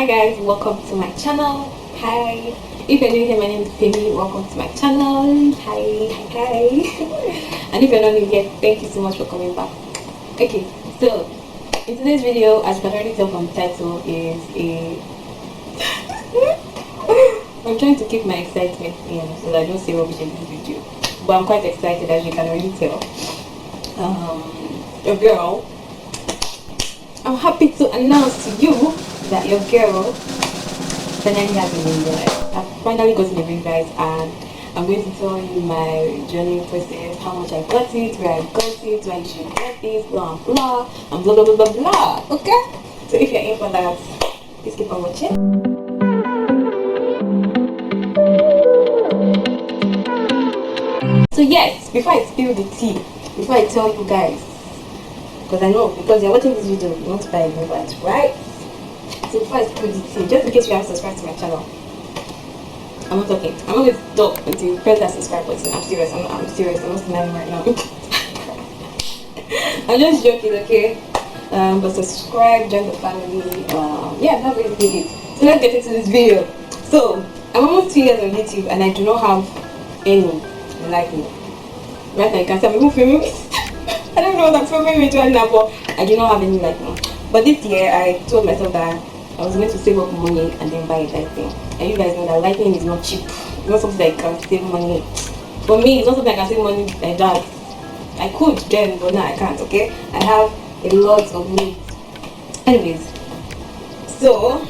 Hi guys, welcome to my channel. Hi. If you're new here, my name is Timmy. Welcome to my channel. Hi. And if you're not new here, thank you so much for coming back. Okay, so in today's video, as you can already tell from the title, is a I'm trying to keep my excitement in so that I don't say rubbish in this video. But I'm quite excited, as you can already tell. Your girl, I'm happy to announce to you that your girl finally has a ring light. I've finally gotten a ring light, and I'm going to tell you my journey process, how much I got it, where I got it, why you should get this, blah blah, and blah blah blah blah blah. Okay? So if you're in for that, please keep on watching. So yes, before I spill the tea, before I tell you guys, because I know, because you're watching this video, you want to buy a ring light, right? So before I spill the tea, just in case you haven't subscribed to my channel, I'm not talking. I'm not going to talk until you press that subscribe button. I'm serious. I'm serious. I'm not smiling right now. I'm just joking, okay? But subscribe, join the family. Yeah, that's basically it. So let's get into this video. So I'm almost 2 years on YouTube, and I do not have any like me. Right now, you can see I'm even filming. I don't know what I'm filming with right now, but I do not have any like me. But this year, I told myself that I was going to save up money and then buy a lighting. And you guys know that lighting is not cheap. It's not something that you can save money. For me, it's not something I can save money like that. I could then, but now I can't, okay? I have a lot of needs. Anyways, so,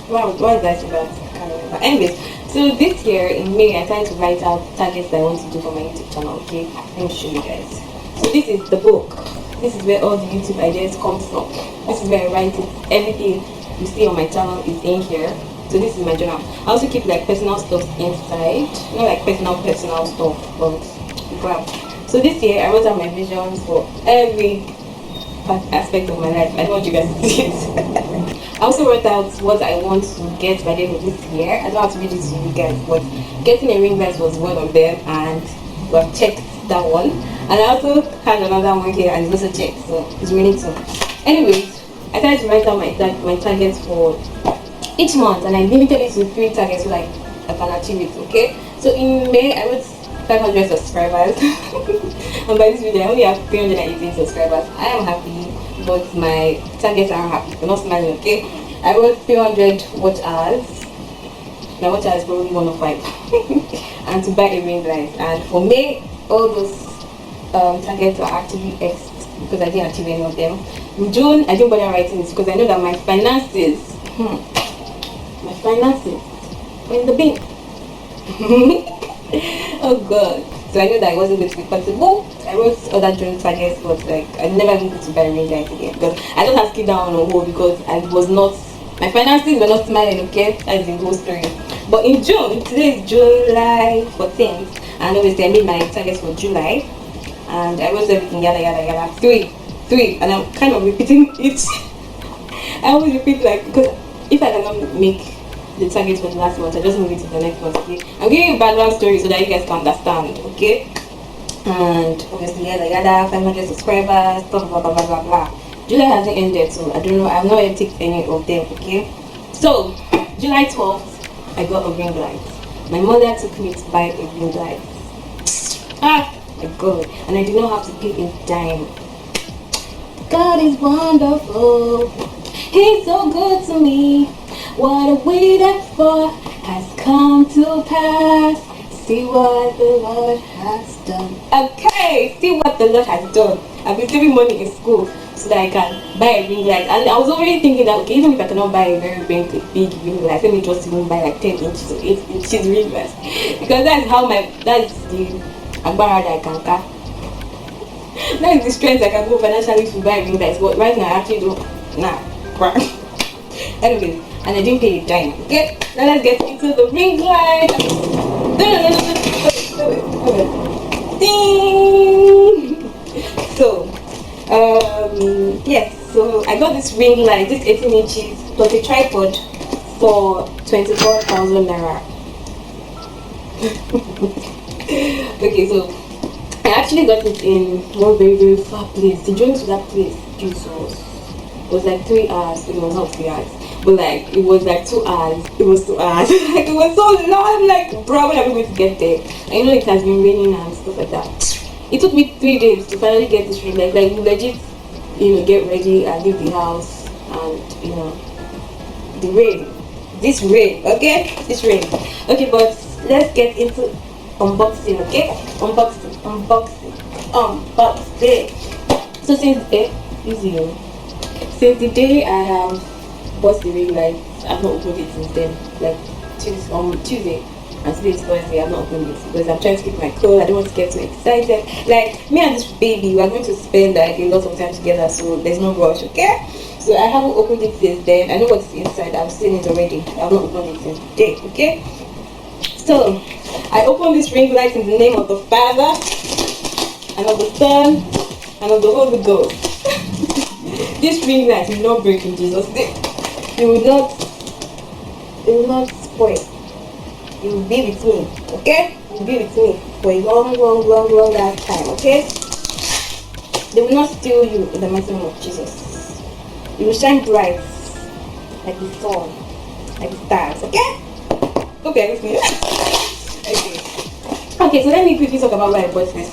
why did I say that? I can't remember. Anyways, so this year in May, I tried to write out targets that I want to do for my YouTube channel, okay? Let me show you guys. So this is the book. This is where all the YouTube ideas come from. This is where I write it. Everything you see on my channel is in here. So this is my journal. I also keep like personal stuff inside. Not like personal stuff, but crap. So this year I wrote out my visions for every aspect of my life. I don't want you guys to see it. I also wrote out what I want to get by the end of this year. I don't have to read it to you guys, but getting a ring light was one of them, and we have checked that one. And I also had another one here, and it's also checked, so it's really two. Anyways, I tried to write out my targets for each month, and I limited it to 3 targets so like I can achieve it, okay? So in May, I wrote 500 subscribers. And by this video, I only have 318 subscribers. I am happy, but my targets aren't happy. They're not smiling, okay? I wrote 300 watch hours. My watch hours is probably 105. And to buy a ring light. And for May, all those targets are actually X because I didn't achieve any of them. In June, I didn't bother writing this because I know that my finances are in the bin. Oh god. So I know that I wasn't going to be possible. I wrote other June targets, but like I never even to buy a ring light again because I just had to keep that one on hold because I was not, my finances were not smiling, okay? That's the whole story. But in June, today is July 14th, and obviously I made my targets for July, and I wrote everything yada. Three, and I'm kind of repeating it. I always repeat, like, because if I cannot make the targets for the last month, I just move it to the next month, okay? I'm giving you a background story so that you guys can understand, okay? And obviously yada 500 subscribers, blah. July hasn't ended, so I don't know, I've not yet ticked any of them, okay? So July 12th, I got a ring light. My mother took me to buy a ring light. Ah my god, and I did not have to pay a dime. God is wonderful, He's so good to me. What I waited for has come to pass. See what the Lord has done. Okay, see what the Lord has done. I've been saving money in school so that I can buy a ring light. And I was already thinking that, okay, even if I cannot buy a very big ring light, let me just even buy like 10 inches or 8 inches ring light. Because that's the agbara that I can carry. That is the strength I can go financially to buy a ring light. But right now I actually don't. Nah, crap. Anyways, and I didn't pay a dime. Okay, now let's get into the ring light. Ding! So, yes, so I got this ring light, this 18 inches plus a tripod for 24,000 naira. Okay, so I actually got it in one very far place. The journey to that place, Jesus, was like 3 hours. It was not 3 hours. but like it was like 2 hours. It was 2 hours. Like it was so long. Like, bro, when are we going to get there? I know it has been raining and stuff like that. It took me 3 days to finally get this ring light. Like legit, you know, get ready and leave the house, and you know, the rain, this rain, okay, this rain. Okay, but let's get into unboxing. Okay, unboxing. So since the day I have bought the ring light, I've not opened it since then. Like Tuesday, and today is Thursday. I've not opened it because I'm trying to keep my cool. I don't want to get too excited. Like, me and this baby, we're going to spend like a lot of time together, so there's no rush. Okay, so I haven't opened it since then. I know what's inside. I've seen it already. I've not opened it since today. Okay, so I opened this ring light in the name of the Father, and of the Son, and of the Holy Ghost. This ring light will not break in Jesus' name. It will not spoil. You will be with me, okay? You will be with me for a long time, okay? They will not steal you in the mighty name of Jesus. You will shine bright like the sun, like the stars, okay? Hope you're with me. Okay, so let me quickly talk about where I bought this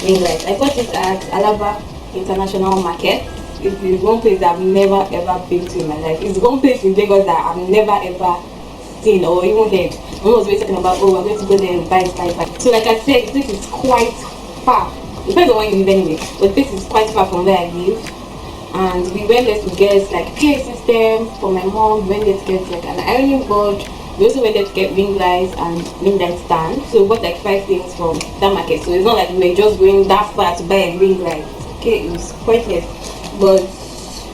ring light. I bought it at Alaba International Market. It's the one place that I've never ever been to in my life. It's the one place in Lagos that I've never ever seen or even heard. I was always talking about, oh, we're going to go there and buy. So like I said, this is quite far. It depends on where you live anyway, but this is quite far from where I live. And we went there to get like PA system for my mom. We went there to get like an ironing board. We also went there to get ring lights and ring light stand. So we bought like 5 things from that market. So it's not like we were just going that far to buy a ring light. Okay, it was pointless. But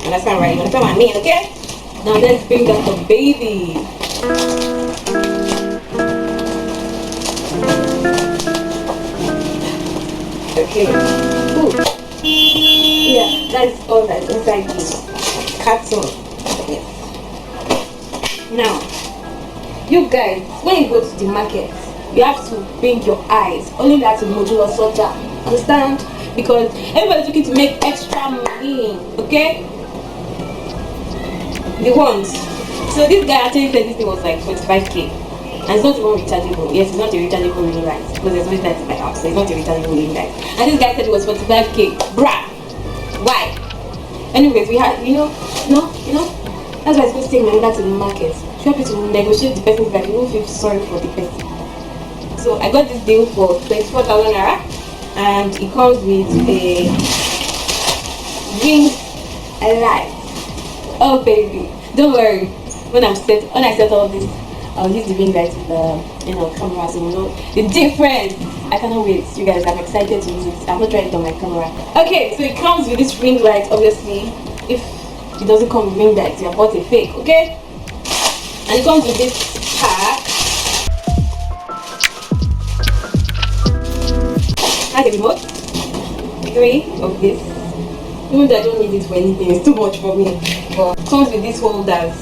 understand, right? You understand what I mean, okay? Now let's bring up the baby. Okay. Ooh. Yeah, that's all that's inside the carton. Yes. Now, you guys, when you go to the market, you have to bring your eyes only that to modular soldier. Understand? Because everybody's looking to make extra money, okay? The ones. So this guy actually said this thing was like 45k, and it's not even rechargeable. Yes, it's not a rechargeable ring light because there's no light in my house, so it's not a rechargeable ring light. And this guy said it was 45k, bruh. Why? Anyways, we had, you know, that's why it's going to take my order to the market. You have to negotiate the person's price. You don't feel sorry for the person. So I got this deal for 24,000 naira. And it comes with a ring light. Oh baby, don't worry. When I set all this, I'll use the ring light with the camera, so you know the difference. I cannot wait, you guys. I'm excited to use it. I'm not trying it on my camera. Okay, so it comes with this ring light. Obviously, if it doesn't come with ring light, you have bought a fake. Okay, and it comes with this pack. I get remote, 3 of this. Even though I don't need it for anything, it's too much for me. But it comes with these holders,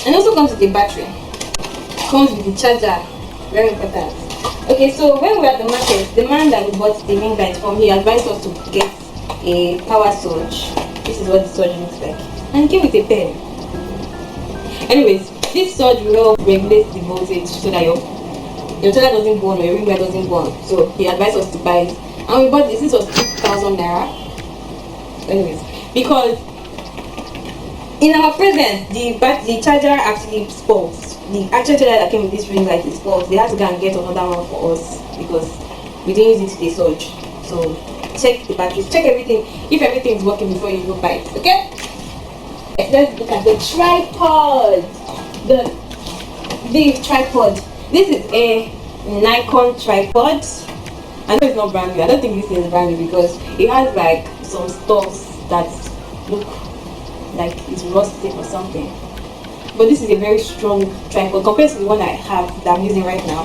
and also comes with a battery. Comes with the charger, very important. Okay, so when we were at the market, the man that we bought the ring light from, he advised us to get a power surge. This is what the surge looks like, and it came with a pen. Anyways, this surge will regulate the voltage so that your charger doesn't burn or your ring light doesn't burn. So he advised us to buy it, and we bought this. This was 2,000 naira. Anyways, because in our presence, the charger actually spoils. The actual charger that came with this ring light is false. They had to go and get another one for us because we didn't use it to surge. So check the batteries, check everything. If everything is working before you go buy it, okay? Let's look at the tripod. The tripod. This is a Nikon tripod. I know it's not brand new. I don't think this is brand new because it has like some stuff that look like it's rusted or something. But this is a very strong tripod compared to the one I have that I'm using right now.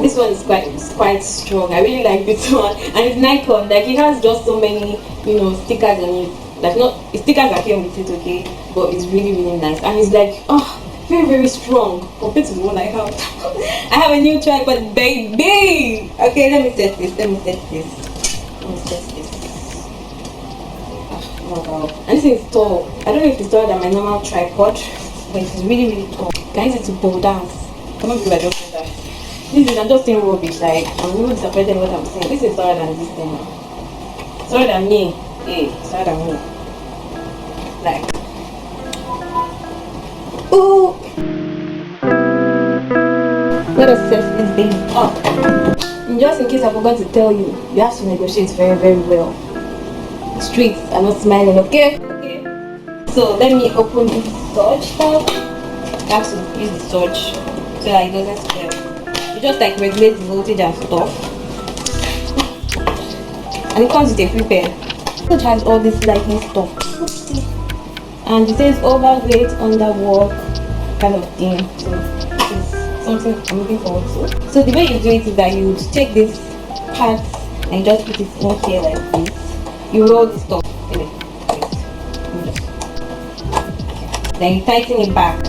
This one is quite strong. I really like this one, and it's Nikon. Like, it has just so many, stickers on it. Like, not stickers that came with it, okay, but it's really nice, and it's like very strong compared to the one I have. I have a new tripod, baby. Okay, let me set this. Oh wow. And this is tall. I don't know if it's taller than my normal tripod, but it's really, really tall. Guys, it's to pole dance. Come on, people, I just that. This is, I'm just saying rubbish. Like, I'm really disappointed in what I'm saying. This is taller than this thing. Taller than me. Hey, taller than me. Like, ooh. Let us set this baby up. And just in case I forgot to tell you, you have to negotiate very, very well. Streets are not smiling, okay? Okay. So let me open this torch now. I have to use the torch so that it doesn't spill. You just like regulate the voltage and stuff. And it comes with a free pair. The torch has all this lighting stuff. And it says overweight, underwork kind of thing. So this is something I'm looking forward to. So the way you do it is that you take this part and just put it in here like this. You roll this stuff. Then you tighten it back.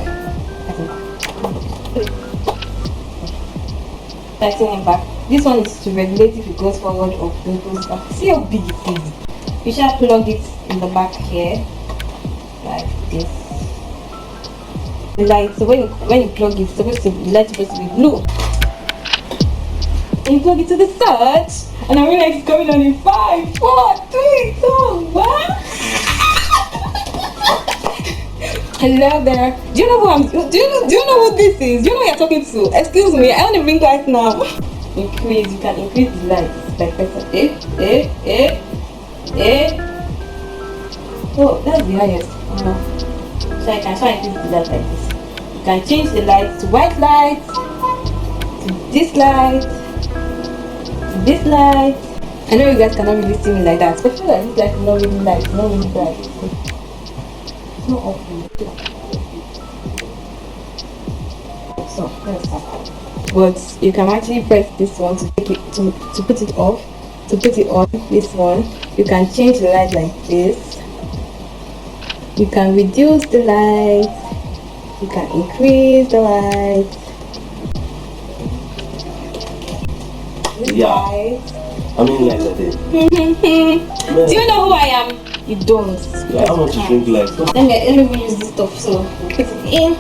Tighten it back. This one is to regulate if it goes forward or it goes back. See how big it is. You shall plug it in the back here. Like this. The light, so when you plug it, the light is supposed to be blue. And you plug it to the search, and I realize it's coming on in 5, 4, 3, 2, 1. Hello there. Do you know who I'm? Do you know what this is? Do you know who you're talking to? Excuse me, I want a ring light now. Increase. You can increase the lights like better. Oh, that's the highest. So I can try and increase the light like this. You can change the lights to white light, to this light, to this light. I know you guys cannot really see me like that, but I feel like this light is not really light, it's not really bright. It's not awful. So let's start. But you can actually press this one to take it to put it off, to put it on. This one, you can change the light like this. You can reduce the light. You can increase the light. Yeah. Light. I mean, like that. Do you know who I am? You don't. Yeah, I want to drink like. Let me use this stuff. So put it in.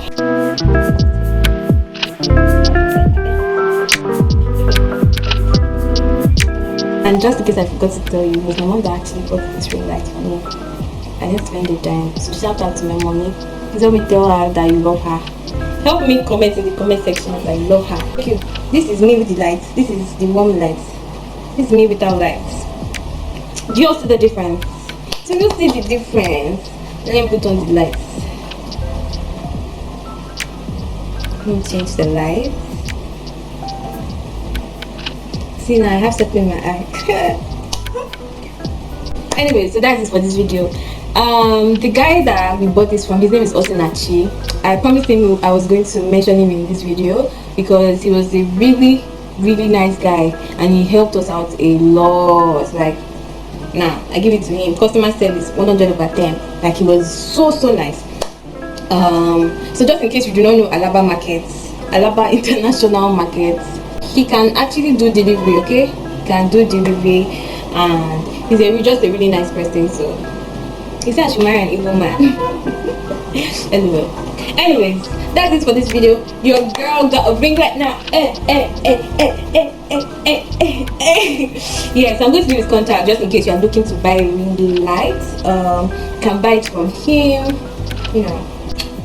And just in case I forgot to tell you, it was my mom that actually bought this ring light for me. I didn't spend the time. So shout out to my mommy. Please help me tell her that you love her. Help me comment in the comment section that you love her. Thank you. This is me with the lights. This is the warm lights. This is me without lights. Do you all see the difference? So you see the difference. Let me put on the lights. Let me change the lights. See, now I have something in my eye. Anyway, so that's it for this video. The guy that we bought this from, his name is OSITECH. I promised him I was going to mention him in this video because he was a really nice guy and he helped us out a lot. Like, nah, I give it to him. Customer service 100/10. Like, he was so nice. So just in case you do not know Alaba markets, Alaba international markets, he can actually do delivery. Okay, he can do delivery, and he's just a really nice person. So he said I should marry an evil man. Anyways, that's it for this video. Your girl got a ring light now. Yes, I'm going to leave his contact just in case you are looking to buy a ring light. You can buy it from him, you know,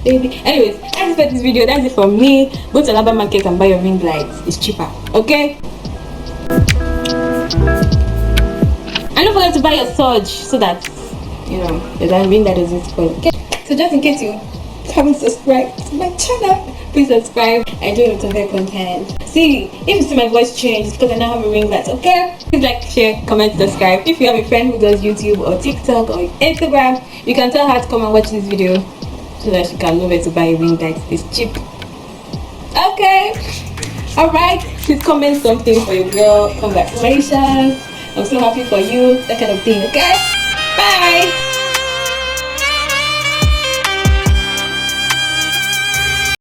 baby. Anyways, that's it for this video. That's it from me. Go to Alaba market and buy your ring lights. It's cheaper, okay? And don't forget to buy your surge so that you know the ring light doesn't spoil. Okay? So just in case you haven't subscribed to my channel, please subscribe. I do lots of hair content. See, if you see my voice change, it's because I now have a ring light, okay? Please like, share, comment, subscribe. If you have a friend who does YouTube or TikTok or Instagram, you can tell her to come and watch this video so that she can know where to buy a ring light. It's cheap. Okay? Alright, please comment something for your girl. Congratulations. I'm so happy for you. That kind of thing, okay? Bye!